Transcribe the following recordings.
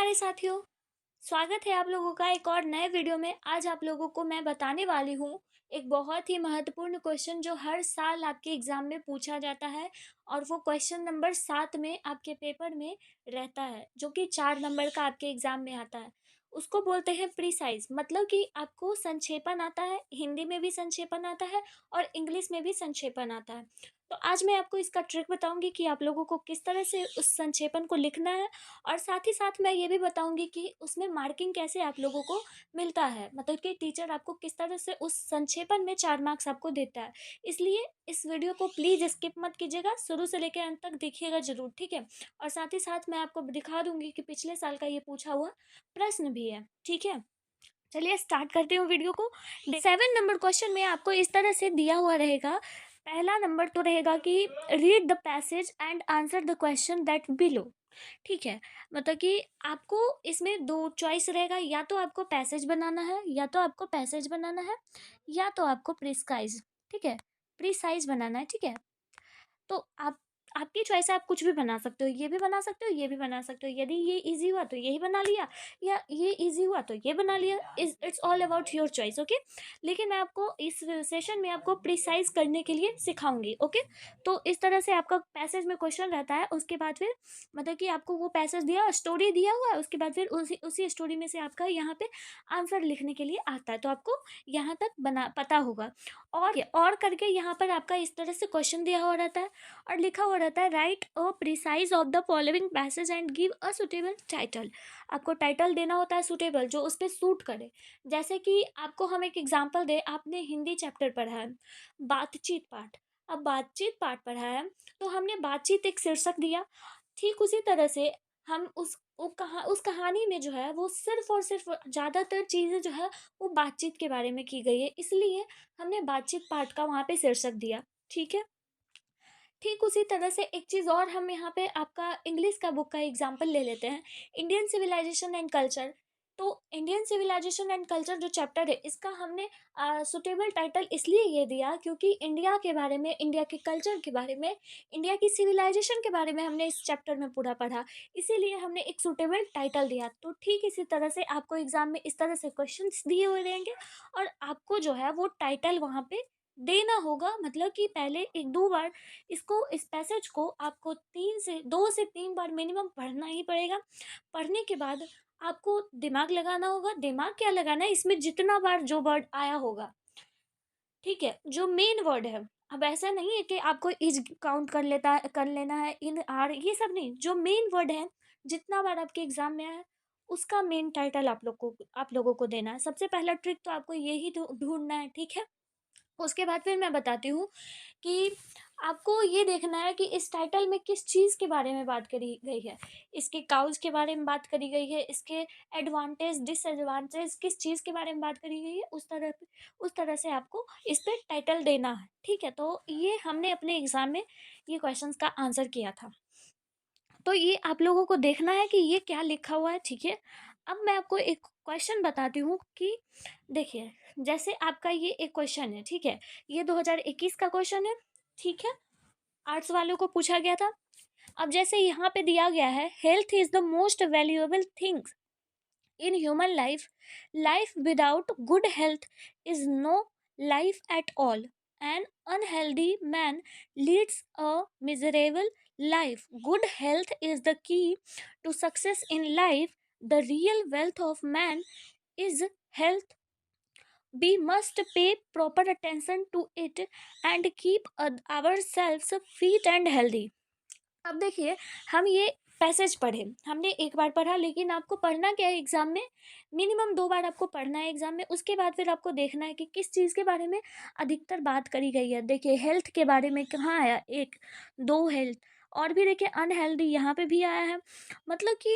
प्यारे साथियों, स्वागत है आप लोगों का एक और नए वीडियो में। आज आप लोगों को मैं बताने वाली हूँ एक बहुत ही महत्वपूर्ण क्वेश्चन जो हर साल आपके एग्जाम में पूछा जाता है। और वो क्वेश्चन नंबर 7 में आपके पेपर में रहता है, जो कि 4 नंबर का आपके एग्जाम में आता है। उसको बोलते हैं प्रीसाइज, मतलब कि आपको संक्षेपण आता है, हिंदी में भी संक्षेपण आता है और इंग्लिश में भी संक्षेपण आता है। तो आज मैं आपको इसका ट्रिक बताऊंगी कि आप लोगों को किस तरह से उस संक्षेपण को लिखना है। और साथ ही साथ मैं ये भी बताऊंगी कि उसमें मार्किंग कैसे आप लोगों को मिलता है, मतलब कि टीचर आपको किस तरह से उस संक्षेपण में 4 मार्क्स आपको देता है। इसलिए इस वीडियो को प्लीज़ स्किप मत कीजिएगा, शुरू से लेकर अंत तक देखिएगा ज़रूर, ठीक है? और साथ ही साथ मैं आपको दिखा दूंगी कि पिछले साल का ये पूछा हुआ प्रश्न भी है, ठीक है? चलिए स्टार्ट करती हूँ वीडियो को। 7 नंबर क्वेश्चन में आपको इस तरह से दिया हुआ रहेगा। पहला नंबर तो रहेगा कि read the passage and answer the question that below. ठीक है, मतलब कि आपको इसमें दो चॉइस रहेगा, या तो आपको पैसेज बनाना है, या तो आपको पैसेज बनाना है, या तो आपको प्रिस्काइज, ठीक है, प्रिसाइज बनाना है, ठीक है। तो आपकी चॉइस है, आप कुछ भी बना सकते हो, ये भी बना सकते हो, ये भी बना सकते हो। यदि ये इजी हुआ तो यही बना लिया, या ये इजी हुआ तो ये बना लिया। It's all about your choice, okay. लेकिन मैं आपको इस सेशन में आपको प्रिसाइज करने के लिए सिखाऊंगी, ओके। तो इस तरह से आपका पैसेज में क्वेश्चन रहता है, उसके बाद फिर मतलब कि आपको वो पैसेज दिया, स्टोरी दिया हुआ है, उसके बाद फिर उसी उसी स्टोरी में से आपका यहाँ पे आंसर लिखने के लिए आता है। तो आपको यहाँ तक बना पता होगा। और करके यहाँ पर आपका इस तरह से क्वेश्चन दिया हुआ रहता है और लिखा हुआ रहता है, right a precise of the following passage and give a suitable title. आपको टाइटल देना होता है सुटेबल, जो उस पर सूट करे। जैसे कि आपको हम एक एग्जांपल दे, आपने हिंदी चैप्टर पढ़ा है, बातचीत पाठ। अब बातचीत पाठ पढ़ा है, तो हमने बातचीत एक शीर्षक दिया। ठीक उसी तरह से हम उस कहानी में जो है वो सिर्फ और सिर्फ ज़्यादातर चीज़ें जो है वो बातचीत के बारे में की गई है, इसलिए हमने बातचीत पाठ का वहाँ पे शीर्षक दिया, ठीक है। ठीक उसी तरह से एक चीज़ और, हम यहाँ पे आपका इंग्लिश का बुक का एग्जाम्पल ले लेते हैं, इंडियन सिविलाइजेशन एंड कल्चर। तो इंडियन सिविलाइजेशन एंड कल्चर जो चैप्टर है, इसका हमने सुटेबल टाइटल इसलिए ये दिया क्योंकि इंडिया के बारे में, इंडिया के कल्चर के बारे में, इंडिया की सिविलाइजेशन के बारे में हमने इस चैप्टर में पूरा पढ़ा, इसीलिए हमने एक सुटेबल टाइटल दिया। तो ठीक इसी तरह से आपको एग्जाम में इस तरह से क्वेश्चंस दिए हुए रहेंगे और आपको जो है वो टाइटल वहाँ पे देना होगा। मतलब कि पहले एक दो बार इस पैसेज को आपको 2 से 3 बार मिनिमम पढ़ना ही पड़ेगा। पढ़ने के बाद आपको दिमाग लगाना होगा। दिमाग क्या लगाना है, इसमें जितना बार जो वर्ड आया होगा, ठीक है, जो मेन वर्ड है। अब ऐसा नहीं है कि आपको इज काउंट कर लेना है, इन आर ये सब नहीं, जो मेन वर्ड है जितना बार आपके एग्जाम में आया है, उसका मेन टाइटल आप लोगों को देना है। सबसे पहला ट्रिक तो आपको यही ढूंढना है, ठीक है। उसके बाद फिर मैं बताती हूँ कि आपको ये देखना है कि इस टाइटल में किस चीज़ के बारे में बात करी गई है। इसके काउज के बारे में बात करी गई है, इसके एडवांटेज डिसएडवांटेज किस चीज़ के बारे में बात करी गई है, उस तरह से आपको इस पे टाइटल देना है, ठीक है। तो ये हमने अपने एग्जाम में ये क्वेश्चंस का आंसर किया था। तो ये आप लोगों को देखना है कि ये क्या लिखा हुआ है, ठीक है। अब मैं आपको एक क्वेश्चन बताती हूँ कि देखिए, जैसे आपका ये एक क्वेश्चन है, ठीक है, ये 2021 का क्वेश्चन है, ठीक है, आर्ट्स वालों को पूछा गया था। अब जैसे यहाँ पे दिया गया है, health is the most valuable things in human life, life without good health is no life at all, an unhealthy man leads a miserable life. Good health is the key to success in life. The real wealth of man is health. We must pay proper attention to it and keep ourselves fit and healthy. अब देखिए, हम ये passage पढ़े, हमने एक बार पढ़ा, लेकिन आपको पढ़ना क्या है एग्जाम में, मिनिमम 2 बार आपको पढ़ना है एग्जाम में। उसके बाद फिर आपको देखना है कि किस चीज़ के बारे में अधिकतर बात करी गई है। देखिए, हेल्थ के बारे में कहाँ आया, एक दो हेल्थ, और भी देखिए अनहेल्दी यहाँ पे भी आया है। मतलब कि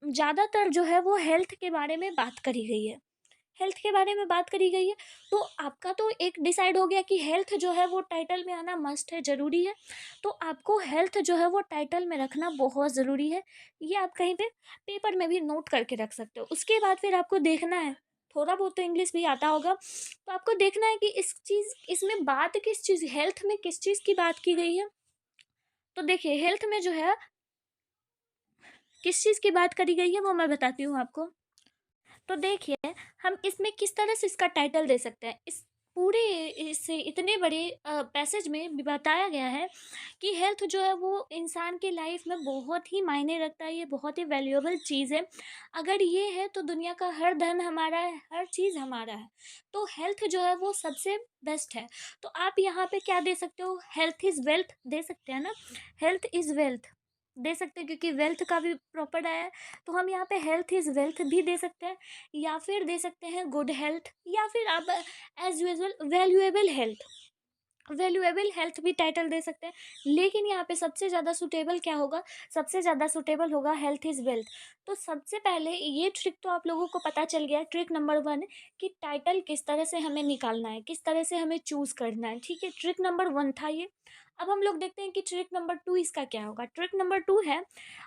ज़्यादातर जो है वो हेल्थ के बारे में बात करी गई है, हेल्थ के बारे में बात करी गई है। तो आपका तो एक डिसाइड हो गया कि हेल्थ जो है वो टाइटल में आना मस्ट है, ज़रूरी है। तो आपको हेल्थ जो है वो टाइटल में रखना बहुत ज़रूरी है। ये आप कहीं पे पेपर में भी नोट करके रख सकते हो। उसके बाद फिर आपको देखना है, थोड़ा बहुत तो इंग्लिश भी आता होगा, तो आपको देखना है कि इसमें बात किस चीज़, हेल्थ में किस चीज़ की बात की गई है। तो देखिए, हेल्थ में जो है किस चीज़ की बात करी गई है वो मैं बताती हूँ आपको। तो देखिए, हम इसमें किस तरह से इसका टाइटल दे सकते हैं। इस पूरे इस इतने बड़े पैसेज में भी बताया गया है कि हेल्थ जो है वो इंसान की लाइफ में बहुत ही मायने रखता है, ये बहुत ही वैल्यूएबल चीज़ है। अगर ये है तो दुनिया का हर धन हमारा है, हर चीज़ हमारा है। तो हेल्थ जो है वो सबसे बेस्ट है। तो आप यहाँ पे क्या दे सकते हो, हेल्थ इज़ वेल्थ दे सकते हैं ना, हेल्थ इज़ वेल्थ दे सकते हैं, क्योंकि वेल्थ का भी प्रॉपर आया है। तो हम यहाँ पे हेल्थ इज़ वेल्थ भी दे सकते हैं, या फिर दे सकते हैं गुड हेल्थ, या फिर आप एज यूजल वैल्यूएबल हेल्थ भी टाइटल दे सकते हैं। लेकिन यहाँ पे सबसे ज़्यादा सुटेबल क्या होगा, सबसे ज़्यादा सुटेबल होगा हेल्थ इज़ वेल्थ। तो सबसे पहले ये ट्रिक तो आप लोगों को पता चल गया, ट्रिक नंबर वन, कि टाइटल किस तरह से हमें निकालना है, किस तरह से हमें चूज़ करना है। ठीक है, ट्रिक नंबर वन था ये। अब हम लोग देखते हैं कि ट्रिक नंबर टू इसका क्या होगा। ट्रिक नंबर टू है,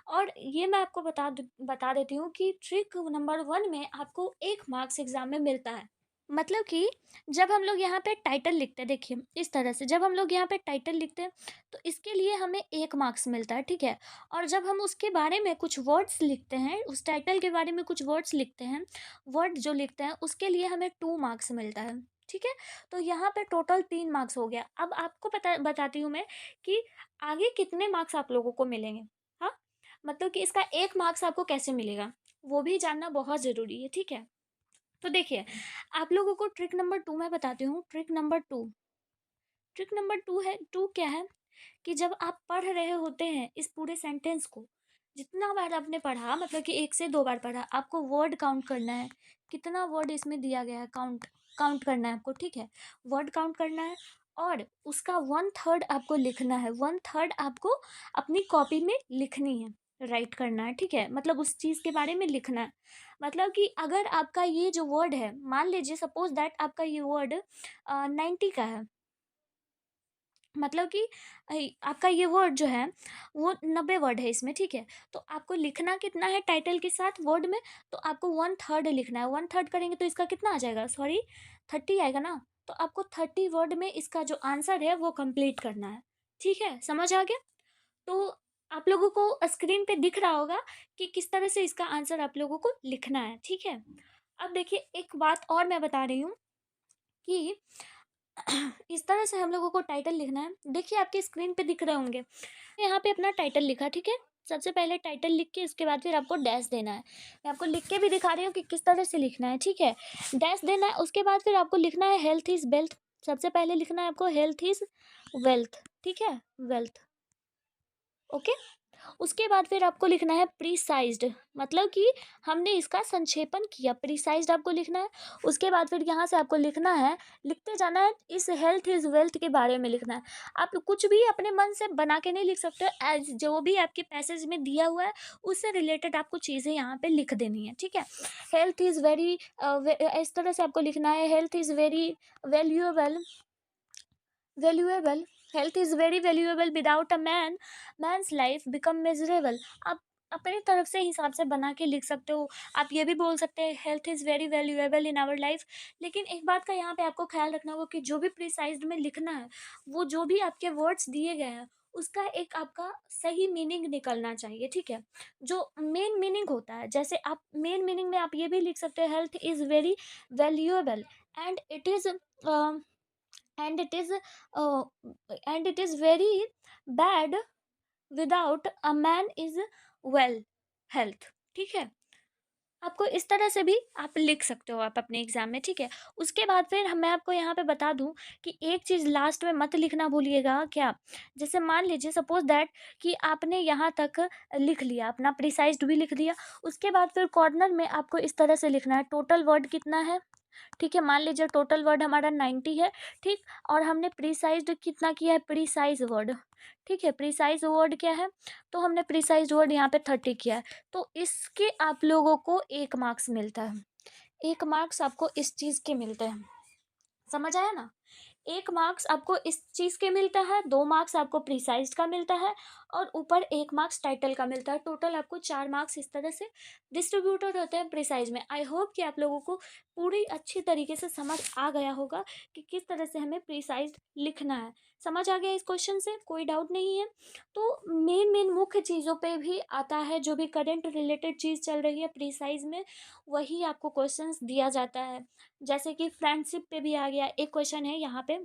और ये मैं आपको बता देती हूँ कि ट्रिक नंबर वन में आपको 1 मार्क्स एग्जाम में मिलता है। मतलब कि जब हम लोग यहाँ पे टाइटल लिखते हैं, देखिए इस तरह से जब हम लोग यहाँ पे टाइटल लिखते हैं तो इसके लिए हमें 1 मार्क्स मिलता है, ठीक है। और जब हम उसके बारे में कुछ वर्ड्स लिखते हैं, उस टाइटल के बारे में कुछ वर्ड्स लिखते हैं, वर्ड जो लिखते हैं उसके लिए हमें 2 मार्क्स मिलता है, ठीक है। तो यहाँ पे टोटल 3 मार्क्स हो गया। अब आपको बताती हूँ मैं कि आगे कितने मार्क्स आप लोगों को मिलेंगे। हाँ, मतलब कि इसका 1 मार्क्स आपको कैसे मिलेगा, वो भी जानना बहुत ज़रूरी है, ठीक है। तो देखिए, आप लोगों को ट्रिक नंबर टू मैं बताती हूँ। ट्रिक नंबर टू है, टू क्या है, कि जब आप पढ़ रहे होते हैं इस पूरे सेंटेंस को, जितना बार आपने पढ़ा, मतलब कि 1 से 2 बार पढ़ा, आपको वर्ड काउंट करना है। कितना वर्ड इसमें दिया गया है, काउंट काउंट करना है आपको, ठीक है। वर्ड काउंट करना है, और उसका 1/3 आपको लिखना है, 1/3 आपको अपनी कॉपी में लिखनी है, राइट करना है, ठीक है। मतलब उस चीज़ के बारे में लिखना है। मतलब कि अगर आपका ये जो वर्ड है, मान लीजिए सपोज दैट आपका ये वर्ड 90 का है, मतलब कि आपका ये वर्ड जो है वो 90 वर्ड है इसमें, ठीक है। तो आपको लिखना कितना है टाइटल के साथ वर्ड में, तो आपको 1/3 लिखना है। 1/3 करेंगे तो इसका कितना आ जाएगा, सॉरी 30 आएगा ना। तो आपको 30 वर्ड में इसका जो आंसर है वो कंप्लीट करना है, ठीक है, समझ आ गया। तो आप लोगों को स्क्रीन पे दिख रहा होगा कि किस तरह से इसका आंसर आप लोगों को लिखना है, ठीक है। अब देखिए, एक बात और मैं बता रही हूँ कि इस तरह से हम लोगों को टाइटल लिखना है। देखिए, आपके स्क्रीन पे दिख रहे होंगे, यहाँ पे अपना टाइटल लिखा, ठीक है। सबसे पहले टाइटल लिख के इसके बाद फिर आपको डैश देना है। मैं आपको लिख के भी दिखा रही हूँ कि किस तरह से लिखना है, ठीक है। डैश देना है, उसके बाद फिर आपको लिखना है हेल्थ इज वेल्थ। सबसे पहले लिखना है आपको हेल्थ इज वेल्थ, ठीक है, वेल्थ, ओके। उसके बाद फिर आपको लिखना है प्रीसाइज्ड, मतलब कि हमने इसका संक्षेपण किया, प्रीसाइज्ड आपको लिखना है। उसके बाद फिर यहाँ से आपको लिखना है, लिखते जाना है, इस हेल्थ इज वेल्थ के बारे में लिखना है। आप कुछ भी अपने मन से बना के नहीं लिख सकते, एज जो भी आपके पैसेज में दिया हुआ है उससे रिलेटेड आपको चीज़ें यहाँ पे लिख देनी है, ठीक है। हेल्थ इज़ वेरी, इस तरह से आपको लिखना है, health is very valuable, valuable, health is very valuable, without a man's life become miserable. आप अपनी तरफ से हिसाब से बना के लिख सकते हो। आप ये भी बोल सकते हैं health is very valuable in our life. लेकिन एक बात का यहाँ पे आपको ख्याल रखना होगा कि जो भी प्रिसाइज्ड में लिखना है, वो जो भी आपके वर्ड्स दिए गए हैं उसका एक आपका सही मीनिंग निकलना चाहिए, ठीक है। जो मेन मीनिंग होता है, जैसे आप मेन मीनिंग में आप ये भी लिख सकते हैं, health is very valuable and it is and it is uh, and it is very bad without a man is well health, ठीक है। आपको इस तरह से भी आप लिख सकते हो आप अपने एग्जाम में, ठीक है। उसके बाद फिर मैं आपको यहाँ पे बता दूं कि एक चीज़ लास्ट में मत लिखना भूलिएगा, क्या, जैसे मान लीजिए सपोज दैट कि आपने यहाँ तक लिख लिया, अपना प्रिसाइज्ड भी लिख दिया। उसके बाद फिर कॉर्नर में आपको इस तरह से लिखना है, टोटल वर्ड कितना है, ठीक है। मान लीजिए टोटल वर्ड हमारा 90 है, ठीक। और हमने प्रीसाइज्ड कितना किया है, प्रीसाइज वर्ड, ठीक है। प्रीसाइज वर्ड क्या है, तो हमने प्रीसाइज वर्ड यहाँ पे 30 किया है। तो इसके आप लोगों को 1 मार्क्स मिलता है, 1 मार्क्स आपको इस चीज़ के मिलते हैं, समझ आया ना। 1 मार्क्स आपको इस चीज़ के मिलता है, 2 मार्क्स आपको प्रिसाइज्ड का मिलता है, और ऊपर 1 मार्क्स टाइटल का मिलता है। टोटल आपको 4 मार्क्स इस तरह से डिस्ट्रीब्यूटेड होते हैं प्रिसाइज़ में। आई होप कि आप लोगों को पूरी अच्छी तरीके से समझ आ गया होगा कि किस तरह से हमें प्रिसाइज़ लिखना है। समझ आ गया इस क्वेश्चन से? कोई डाउट नहीं है? तो मेन मुख्य चीज़ों पे भी आता है, जो भी करंट रिलेटेड चीज़ चल रही है प्रिसाइज़ में, वही आपको क्वेश्चंस दिया जाता है। जैसे कि फ्रेंडशिप पे भी आ गया। एक क्वेश्चन है यहाँ पे,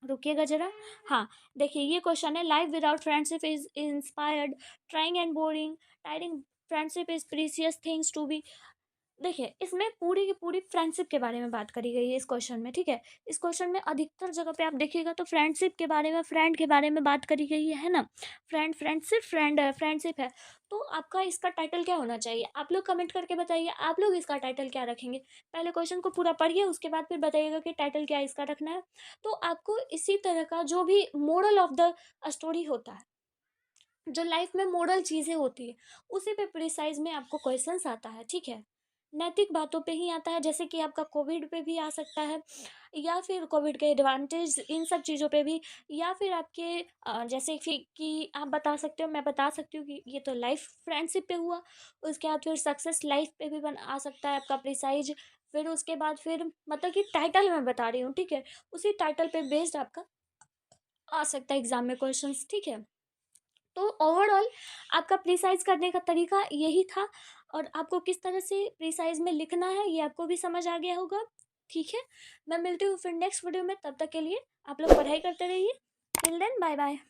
रुकिएगा ज़रा। हाँ, देखिए ये क्वेश्चन है, life without friendship is inspired, trying and boring, tiring, friendship is precious things to be. देखिए, इसमें पूरी की पूरी फ्रेंडशिप के बारे में बात करी गई है इस क्वेश्चन में, ठीक है? इस क्वेश्चन में अधिकतर जगह पे आप देखिएगा तो फ्रेंडशिप के बारे में, फ्रेंड के बारे में बात करी गई है ना? फ्रेंडशिप, फ्रेंड है, फ्रेंडशिप है। तो आपका इसका टाइटल क्या होना चाहिए? आप लोग कमेंट करके बताइए, आप लोग इसका टाइटल क्या रखेंगे? पहले क्वेश्चन को पूरा पढ़िए, उसके बाद फिर बताइएगा कि टाइटल क्या इसका रखना है। तो आपको इसी तरह का जो भी मोरल ऑफ द स्टोरी होता है, जो लाइफ में मोरल चीज़ें होती है, उसी पे प्रिसाइज में आपको क्वेश्चंस आता है, ठीक है? नैतिक बातों पे ही आता है, जैसे कि आपका कोविड पे भी आ सकता है, या फिर कोविड के एडवांटेज, इन सब चीज़ों पे भी, या फिर आपके जैसे कि आप बता सकते हो, मैं बता सकती हूँ कि ये तो लाइफ फ्रेंडशिप पे हुआ। उसके बाद फिर सक्सेस लाइफ पे भी बन आ सकता है आपका प्रिसाइज। फिर उसके बाद फिर मतलब कि टाइटल मैं बता रही हूँ, ठीक है? उसी टाइटल पे बेस्ड आपका आ सकता है एग्जाम में क्वेश्चंस, ठीक है? तो ओवरऑल आपका प्रिसाइज करने का तरीका यही था, और आपको किस तरह से प्रिसाइज में लिखना है ये आपको भी समझ आ गया होगा, ठीक है? मैं मिलती हूँ फिर नेक्स्ट वीडियो में, तब तक के लिए आप लोग पढ़ाई करते रहिए। Till then bye bye.